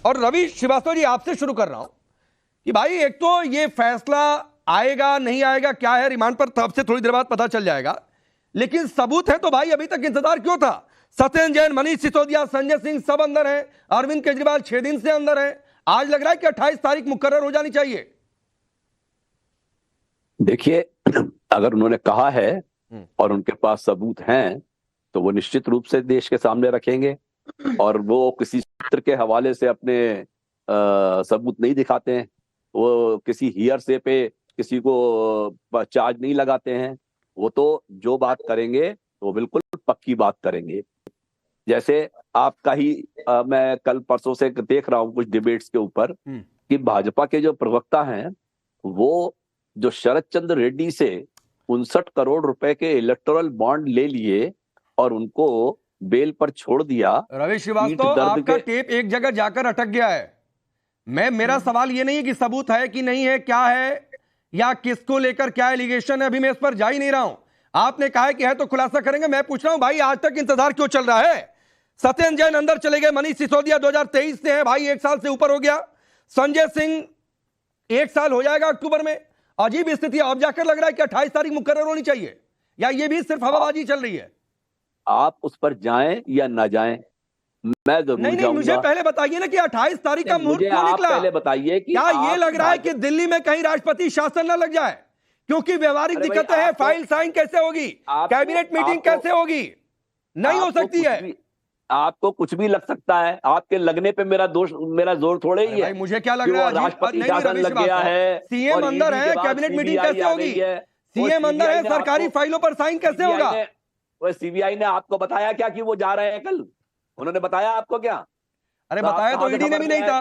और रवि श्रीवास्तव जी, आपसे शुरू कर रहा हूं कि भाई एक तो ये फैसला आएगा नहीं आएगा क्या है, रिमांड पर तब से थोड़ी देर बाद पता चल जाएगा, लेकिन सबूत है तो भाई अभी तक इंतजार क्यों था? सत्येंद्र जैन, मनीष सिसोदिया, संजय सिंह सब अंदर हैं, अरविंद केजरीवाल 6 दिन से अंदर हैं, आज लग रहा है कि 28 तारीख मुकर्रर हो जानी चाहिए। देखिए, अगर उन्होंने कहा है और उनके पास सबूत हैं तो वो निश्चित रूप से देश के सामने रखेंगे, और वो किसी सूत्र के हवाले से अपने सबूत नहीं दिखाते हैं, वो किसी हियरसे पे किसी को चार्ज नहीं लगाते हैं। वो तो जो बात करेंगे वो बिल्कुल पक्की बात करेंगे। जैसे आपका ही मैं कल परसों से देख रहा हूं कुछ डिबेट्स के ऊपर कि भाजपा के जो प्रवक्ता हैं वो जो शरद चंद्र रेड्डी से 59 करोड़ रुपए के इलेक्टोरल बॉन्ड ले लिए और उनको बेल पर छोड़ दिया। रवि श्रीवास्तव, आपका टेप एक जगह जाकर अटक गया है। मेरा सवाल ये नहीं है कि सबूत है कि नहीं है, क्या है या किसको लेकर क्या एलिगेशन है, अभी मैं इस पर जा ही नहीं रहा हूं। आपने कहा है कि है तो खुलासा करेंगे। मैं पूछ रहा हूं भाई, आज तक इंतजार क्यों चल रहा है? सत्येंद्र जैन अंदर चले गए, मनीष सिसोदिया 2023 से है भाई, 1 साल से ऊपर हो गया, संजय सिंह 1 साल हो जाएगा अक्टूबर में। अजीब स्थिति, अब जाकर लग रहा है कि 28 तारीख मुकर्रर होनी चाहिए, या ये भी सिर्फ हवाबाजी चल रही है? आप उस पर जाएं या ना जाएं, मैं जरूर नहीं, मुझे पहले बताइए ना कि 28 तारीख का मुहूर्त क्यों निकला? पहले बताइए कि क्या ये लग रहा है कि दिल्ली में कहीं राष्ट्रपति शासन ना लग जाए? क्योंकि व्यवहारिक दिक्कतें हैं, फाइल साइन कैसे होगी, कैबिनेट मीटिंग कैसे होगी? नहीं हो सकती है। आपको कुछ भी लग सकता है, आपके लगने पे मेरा जोर थोड़े ही है। मुझे क्या लग रहा है, राष्ट्रपति शासन लग गया है, सीएम अंदर है, कैबिनेट मीटिंग कैसे होगी? सीएम अंदर है, सरकारी फाइलों पर साइन कैसे होगा? सीबीआई ने आपको बताया क्या कि वो जा रहे हैं कल? उन्होंने बताया आपको क्या? अरे बताया तो ईडी ने भी नहीं था।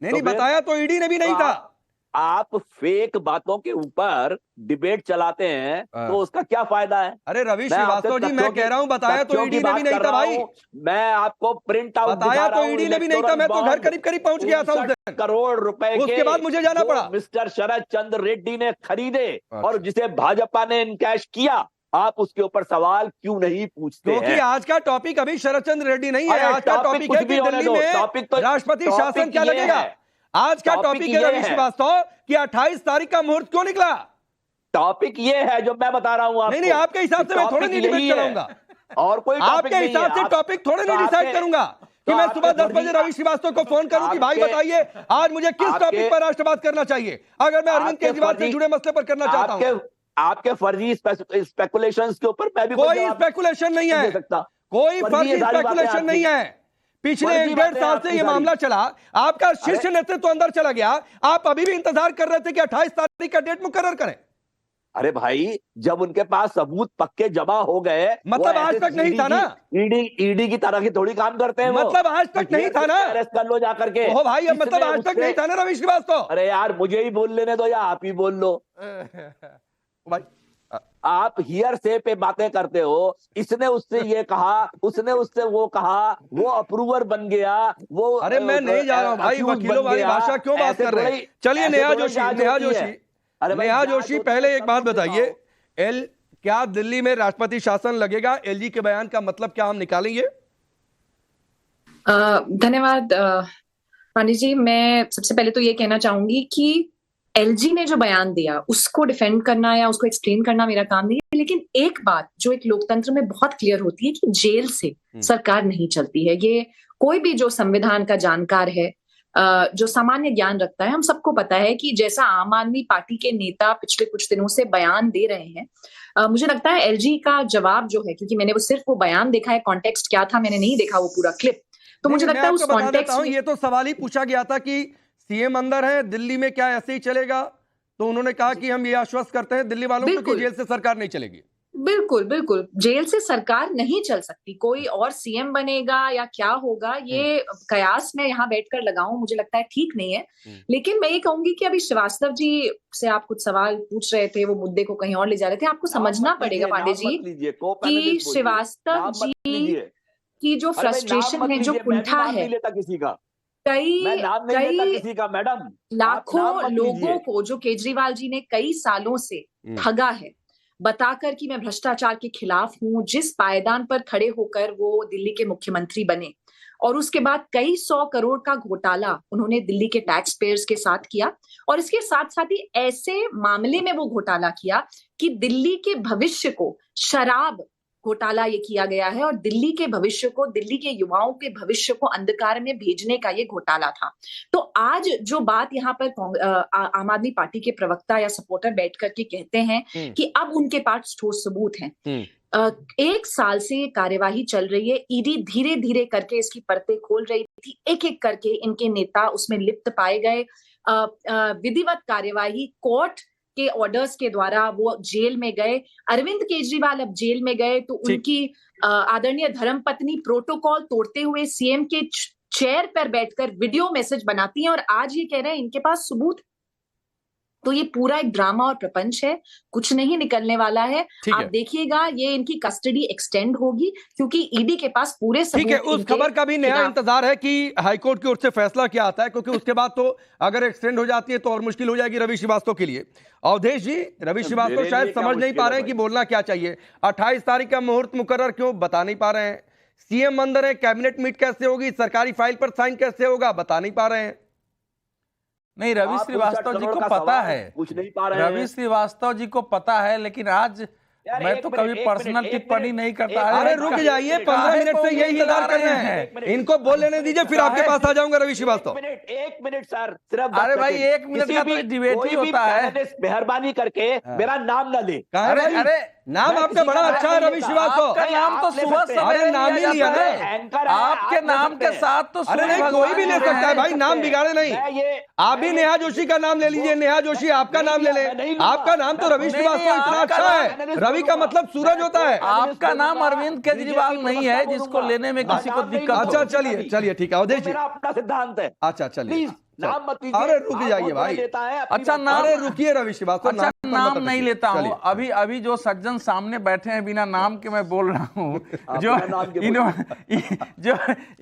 नहीं, बताया तो ईडी ने भी नहीं था। आप फेक बातों के ऊपर डिबेट चलाते हैं तो उसका क्या फायदा है? अरे रवि श्रीवास्तव जी, मैं कह रहा हूं बताया तो ईडी ने भी नहीं था भाई। मैं आपको प्रिंट आउट बताया तो ईडी ने भी नहीं था, मैं तो घर करीब पहुंच गया था उस दिन। करोड़ रुपए उसके बाद मुझे जाना पड़ा। मिस्टर शरद चंद्र रेड्डी ने खरीदे और जिसे भाजपा ने इनकैश किया, आप उसके ऊपर सवाल क्यों नहीं पूछते? क्योंकि आज का टॉपिक अभी शरद चंद्र रेड्डी नहीं है। आज का टॉपिक है कि दिल्ली में राष्ट्रपति शासन क्या लगेगा। आज का टॉपिक है रवि श्रीवास्तव कि 28 तारीख का मुहूर्त क्यों निकला। टॉपिक ये है जो मैं बता रहा हूं आपको। नहीं, आपके हिसाब से मैं थोड़े नहीं डिबेट चलाऊंगा, और कोई आपके हिसाब से टॉपिक थोड़े नहीं डिसाइड करूंगा कि मैं सुबह 10 बजे रवि श्रीवास्तव को फोन करूं कि भाई बताइए आज मुझे किस टॉपिक पर राष्ट्रवाद करना चाहिए, अगर मैं अरविंद केजरीवाल से जुड़े मसले पर करना चाहता हूं। आपके फर्जी स्पेकुलेशंस के ऊपर मैं भी कोई स्पेकुलेशन नहीं है, कोई फर्जी स्पेकुलेशन नहीं है। पिछले 1.5 साल से ये मामला चला, आपका शीर्ष नेतृत्व तो अंदर चला गया, आप अभी भी इंतजार कर रहे थे कि 28 तारीख का डेट मुकर्रर करें। अरे भाई, जब उनके पास सबूत पक्के जमा हो गए, मतलब आज तक नहीं था ना? ईडी की तरह की थोड़ी काम करते हैं। मतलब आज तक नहीं था ना? अरेस्ट कर लो जाकर के। ओ भाई, अब मतलब आज तक नहीं था ना रवि श्रीवास्तव? अरे यार, मुझे ही बोल लेने दो या आप ही बोल लो भाई। आप हियर से पे बातें करते हो, इसने उससे ये कहा, उसने उससे वो कहा, वो अप्रूवर बन गया, वो। अरे मैं नहीं जा रहा हूं भाई, वकीलों वाली भाषा क्यों बात कर रहे हैं? चलिए नेहा जोशी, पहले एक बात बताइए, क्या दिल्ली में राष्ट्रपति शासन लगेगा? एलजी के बयान का मतलब क्या हम निकालेंगे? धन्यवाद पांडे जी। मैं सबसे पहले तो ये कहना चाहूंगी कि एलजी ने जो बयान दिया उसको डिफेंड करना या उसको एक्सप्लेन करना मेरा काम नहीं है, लेकिन एक बात जो एक लोकतंत्र में बहुत क्लियर होती है कि जेल से सरकार नहीं चलती है। ये कोई भी जो संविधान का जानकार है, जो सामान्य ज्ञान रखता है, हम सबको पता है कि जैसा आम आदमी पार्टी के नेता पिछले कुछ दिनों से बयान दे रहे हैं, मुझे लगता है एलजी का जवाब जो है, क्योंकि मैंने वो सिर्फ वो बयान देखा है, कॉन्टेक्स्ट क्या था मैंने नहीं देखा वो पूरा क्लिप, तो मुझे लगता है उस कॉन्टेक्स्ट में। ये तो सवाल ही पूछा गया था कि सीएम अंदर है, दिल्ली में क्या ऐसे ही चलेगा? तो उन्होंने कहा कि हम ये आश्वस्त करते हैं दिल्ली वालों को कि जेल से सरकार नहीं चलेगी। बिल्कुल, जेल से सरकार नहीं चल सकती। कोई और सीएम बनेगा या क्या होगा, ये कयास मैं यहाँ बैठकर लगाऊं, मुझे लगता है ठीक नहीं है। लेकिन मैं ये कहूंगी कि अभी श्रीवास्तव जी से आप कुछ सवाल पूछ रहे थे, वो मुद्दे को कहीं और ले जा रहे थे। आपको समझना पड़ेगा पांडे जी कि श्रीवास्तव जी की जो फ्रस्ट्रेशन है, जो कुंठा है, कई मैडम लाखों लोगों को जो केजरीवाल जी ने कई सालों से ठगा है, बताकर कि मैं भ्रष्टाचार के खिलाफ हूं, जिस पायदान पर खड़े होकर वो दिल्ली के मुख्यमंत्री बने, और उसके बाद कई 100 करोड़ का घोटाला उन्होंने दिल्ली के टैक्स पेयर्स के साथ किया, और इसके साथ साथ ही ऐसे मामले में वो घोटाला किया कि दिल्ली के भविष्य को, शराब घोटाला ये किया गया है, और दिल्ली के भविष्य को, दिल्ली के युवाओं के भविष्य को अंधकार में भेजने का ये घोटाला था। तो आज जो बात यहाँ पर आम आदमी पार्टी के प्रवक्ता या सपोर्टर बैठ करके कहते हैं कि अब उनके पास ठोस सबूत हैं। 1 साल से ये कार्यवाही चल रही है, ईडी धीरे धीरे करके इसकी परतें खोल रही थी, एक एक करके इनके नेता उसमें लिप्त पाए गए। विधिवत कार्यवाही, कोर्ट के ऑर्डर्स के द्वारा वो जेल में गए। अरविंद केजरीवाल अब जेल में गए तो उनकी आदरणीय धर्मपत्नी प्रोटोकॉल तोड़ते हुए सीएम के चेयर पर बैठकर वीडियो मैसेज बनाती हैं, और आज ये कह रहे हैं इनके पास सबूत। तो ये पूरा एक ड्रामा और प्रपंच है, कुछ नहीं निकलने वाला है। आप देखिएगा ये इनकी कस्टडी एक्सटेंड होगी, क्योंकि ईडी के पास पूरे सबूत। ठीक है, उस खबर का भी नया इंतजार है कि हाईकोर्ट की ओर से फैसला क्या आता है, क्योंकि उसके बाद तो अगर एक्सटेंड हो जाती है तो और मुश्किल हो जाएगी रवि श्रीवास्तव के लिए। अवधेश जी, रवि श्रीवास्तव शायद समझ नहीं पा रहे हैं कि बोलना क्या चाहिए। 28 तारीख का मुहूर्त मुकर्रर क्यों बता नहीं पा रहे हैं। सीएम अंदर है, कैबिनेट मीट कैसे होगी, सरकारी फाइल पर साइन कैसे होगा, बता नहीं पा रहे हैं। नहीं, रवि श्रीवास्तव जी को पता है, कुछ नहीं पा रहे हैं। रवि श्रीवास्तव जी को पता है, लेकिन आज मैं तो कभी पर्सनल टिप्पणी नहीं करता। अरे रुक जाइए, 15 मिनट से यही इंतजार कर रहे हैं, इनको बोल लेने दीजिए, फिर आपके पास आ जाऊंगा रवि श्रीवास्तव। 1 मिनट सर, सिर्फ अरे भाई 1 मिनट का तो डिबेट ही होता है। मेहरबानी करके मेरा नाम ना ले। अरे नाम आपका बड़ा अच्छा है रवि श्रीवास्तव। आपका नाम तो सुबह सवेरे नाम ही लिया ना, आपके नाम के साथ तो अरे नहीं, कोई भी ले सकता है भाई, नाम बिगाड़े नहीं। आप भी नेहा जोशी का नाम ले लीजिए, नेहा जोशी आपका नाम ले लें। आपका नाम तो रवि श्रीवास्तव इतना अच्छा है, रवि का मतलब सूरज होता है। आपका नाम अरविंद केजरीवाल नहीं है जिसको लेने में किसी को दिक्कत। अच्छा चलिए ठीक है अवधेश जी, अपना सिद्धांत है। अच्छा चलिए, नाम मत लीजिए। अरे रुक जाइए भाई, अच्छा नाम, अरे रुकिए रवि श्रीवास्तव, अच्छा नाम नहीं लेता हूँ। अभी जो सज्जन सामने बैठे हैं बिना नाम के मैं बोल रहा हूँ, जो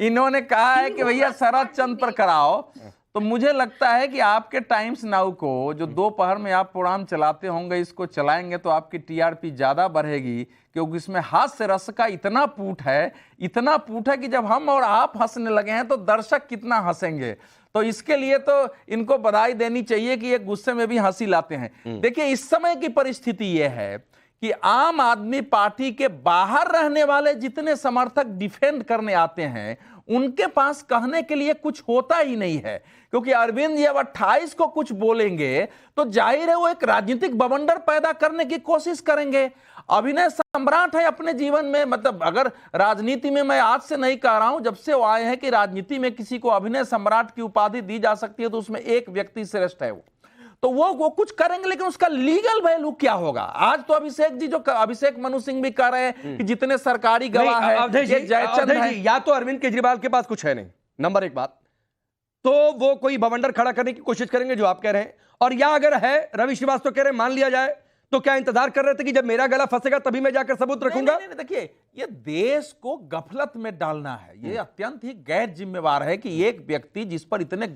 इन्होंने कहा है कि भैया शरद चंद्र पर कराओ, तो मुझे लगता है कि आपके टाइम्स नाउ को जो दोपहर में आप प्रोग्राम चलाते होंगे, इसको चलाएंगे तो आपकी टीआरपी ज्यादा बढ़ेगी, क्योंकि इसमें हास्य रस का इतना पूट है कि जब हम और आप हंसने लगे हैं तो दर्शक कितना हंसेंगे। तो इसके लिए तो इनको बधाई देनी चाहिए कि ये गुस्से में भी हंसी लाते हैं। देखिए इस समय की परिस्थिति यह है कि आम आदमी पार्टी के बाहर रहने वाले जितने समर्थक डिफेंड करने आते हैं, उनके पास कहने के लिए कुछ होता ही नहीं है, क्योंकि अरविंद जब 28 को कुछ बोलेंगे तो जाहिर है वो एक राजनीतिक बवंडर पैदा करने की कोशिश करेंगे। अभिनय सम्राट है अपने जीवन में, मतलब अगर राजनीति में, मैं आज से नहीं कह रहा हूं, जब से वो आए हैं कि राजनीति में किसी को अभिनय सम्राट की उपाधि दी जा सकती है तो उसमें एक व्यक्ति श्रेष्ठ है तो वो कुछ करेंगे, लेकिन उसका लीगल वैल्यू क्या होगा। आज तो अभिषेक मनु सिंह भी कह रहे हैं कि जितने सरकारी गवाह है, जयचंद है, या तो अरविंद केजरीवाल के पास कुछ है नहीं, नंबर 1 बात, तो वो कोई बवंडर खड़ा करने की कोशिश करेंगे जो आप कह रहे हैं, और या अगर है रवि श्रीवास्तव कह रहे हैं मान लिया जाए, तो क्या इंतजार कर रहे थे कि जब मेरा गला फंसेगा तभी मैं जाकर सबूत रखूंगा? नहीं, देखिए ये देश को गफलत में डालना है, ये अत्यंत ही गैर जिम्मेवार है कि एक व्यक्ति जिस पर इतने